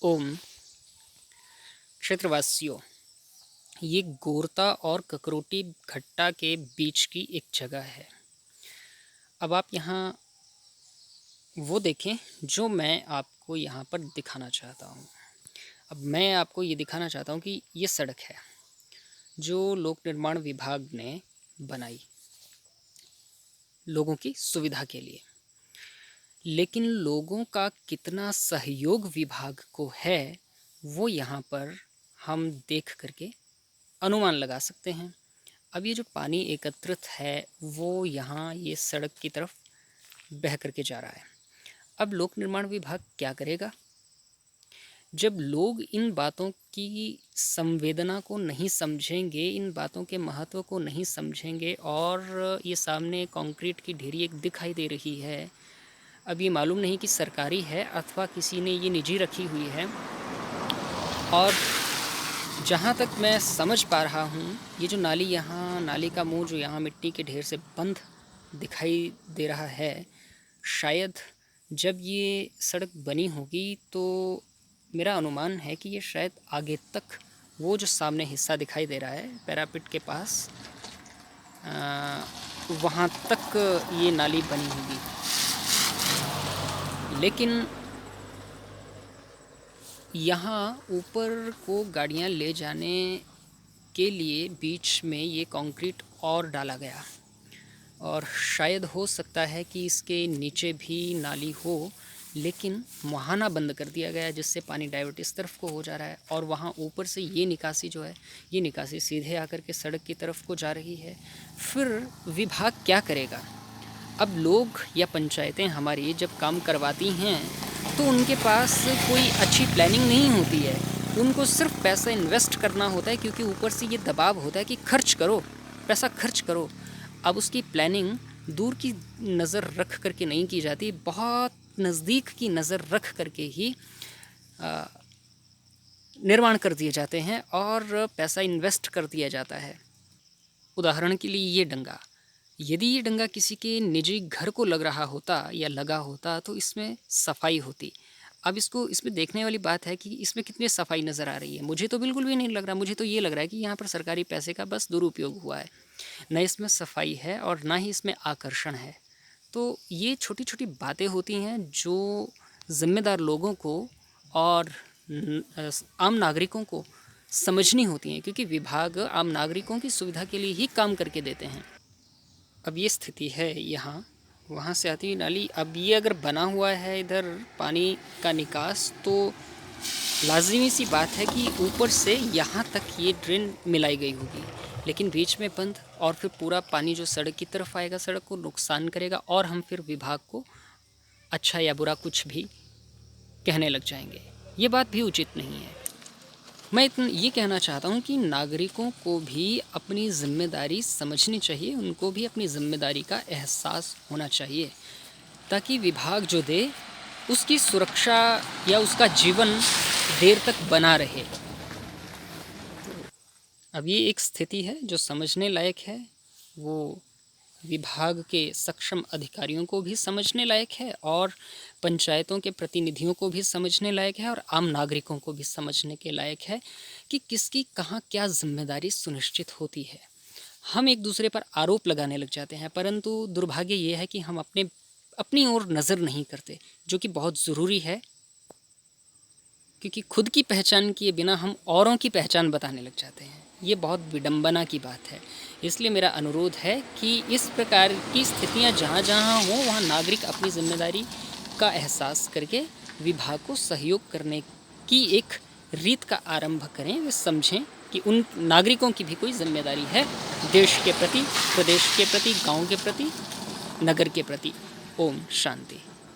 ओम। क्षेत्रवासियों, ये गोरता और ककरोटी घट्टा के बीच की एक जगह है। अब आप यहाँ वो देखें जो मैं आपको यहाँ पर दिखाना चाहता हूँ। अब मैं आपको ये दिखाना चाहता हूँ कि ये सड़क है जो लोक निर्माण विभाग ने बनाई लोगों की सुविधा के लिए। लेकिन लोगों का कितना सहयोग विभाग को है वो यहाँ पर हम देख करके अनुमान लगा सकते हैं। अब ये जो पानी एकत्रित है वो यहाँ ये सड़क की तरफ बह करके जा रहा है। अब लोक निर्माण विभाग क्या करेगा? जब लोग इन बातों की संवेदना को नहीं समझेंगे, इन बातों के महत्व को नहीं समझेंगे, और ये सामने कंक्रीट की ढेरी एक दिखाई दे रही है। अब ये मालूम नहीं कि सरकारी है अथवा किसी ने ये निजी रखी हुई है। और जहाँ तक मैं समझ पा रहा हूँ, ये जो नाली यहाँ, नाली का मुंह जो यहाँ मिट्टी के ढेर से बंद दिखाई दे रहा है, शायद जब ये सड़क बनी होगी तो मेरा अनुमान है कि ये शायद आगे तक वो जो सामने हिस्सा दिखाई दे रहा है पैरापिट के पास, वहाँ तक ये नाली बनी होगी। लेकिन यहाँ ऊपर को गाड़ियाँ ले जाने के लिए बीच में ये कंक्रीट और डाला गया, और शायद हो सकता है कि इसके नीचे भी नाली हो, लेकिन मुहाना बंद कर दिया गया जिससे पानी डाइवर्ट इस तरफ को हो जा रहा है। और वहाँ ऊपर से ये निकासी जो है, ये निकासी सीधे आकर के सड़क की तरफ को जा रही है। फिर विभाग क्या करेगा? अब लोग या पंचायतें हमारी जब काम करवाती हैं तो उनके पास कोई अच्छी प्लानिंग नहीं होती है। उनको सिर्फ पैसा इन्वेस्ट करना होता है, क्योंकि ऊपर से ये दबाव होता है कि खर्च करो, पैसा खर्च करो। अब उसकी प्लानिंग दूर की नज़र रख करके नहीं की जाती, बहुत नज़दीक की नज़र रख करके ही निर्माण कर दिए जाते हैं और पैसा इन्वेस्ट कर दिया जाता है। उदाहरण के लिए ये डंगा, यदि ये डंगा किसी के निजी घर को लग रहा होता या लगा होता तो इसमें सफाई होती। अब इसमें देखने वाली बात है कि इसमें कितनी सफाई नज़र आ रही है। मुझे तो बिल्कुल भी नहीं लग रहा। मुझे तो ये लग रहा है कि यहाँ पर सरकारी पैसे का बस दुरुपयोग हुआ है। न इसमें सफाई है और ना ही इसमें आकर्षण है। तो ये छोटी छोटी बातें होती हैं जो ज़िम्मेदार लोगों को और आम नागरिकों को समझनी होती हैं, क्योंकि विभाग आम नागरिकों की सुविधा के लिए ही काम करके देते हैं। अब ये स्थिति है यहाँ, वहाँ से आती हुई नाली। अब ये अगर बना हुआ है इधर पानी का निकास, तो लाजिमी सी बात है कि ऊपर से यहाँ तक ये ड्रेन मिलाई गई होगी, लेकिन बीच में बंद, और फिर पूरा पानी जो सड़क की तरफ आएगा सड़क को नुकसान करेगा, और हम फिर विभाग को अच्छा या बुरा कुछ भी कहने लग जाएंगे। ये बात भी उचित नहीं है। मैं ये कहना चाहता हूँ कि नागरिकों को भी अपनी ज़िम्मेदारी समझनी चाहिए, उनको भी अपनी ज़िम्मेदारी का एहसास होना चाहिए, ताकि विभाग जो दे उसकी सुरक्षा या उसका जीवन देर तक बना रहे। अब ये एक स्थिति है जो समझने लायक है, वो विभाग के सक्षम अधिकारियों को भी समझने लायक है, और पंचायतों के प्रतिनिधियों को भी समझने लायक है, और आम नागरिकों को भी समझने के लायक है कि किसकी कहाँ क्या जिम्मेदारी सुनिश्चित होती है। हम एक दूसरे पर आरोप लगाने लग जाते हैं, परंतु दुर्भाग्य ये है कि हम अपनी ओर नज़र नहीं करते, जो कि बहुत ज़रूरी है, क्योंकि खुद की पहचान किए बिना हम औरों की पहचान बताने लग जाते हैं। ये बहुत विडंबना की बात है। इसलिए मेरा अनुरोध है कि इस प्रकार की स्थितियां जहाँ जहाँ हों वहाँ नागरिक अपनी जिम्मेदारी का एहसास करके विभाग को सहयोग करने की एक रीत का आरंभ करें। वे समझें कि उन नागरिकों की भी कोई जिम्मेदारी है देश के प्रति, प्रदेश के प्रति, गाँव के प्रति, नगर के प्रति। ओम शांति।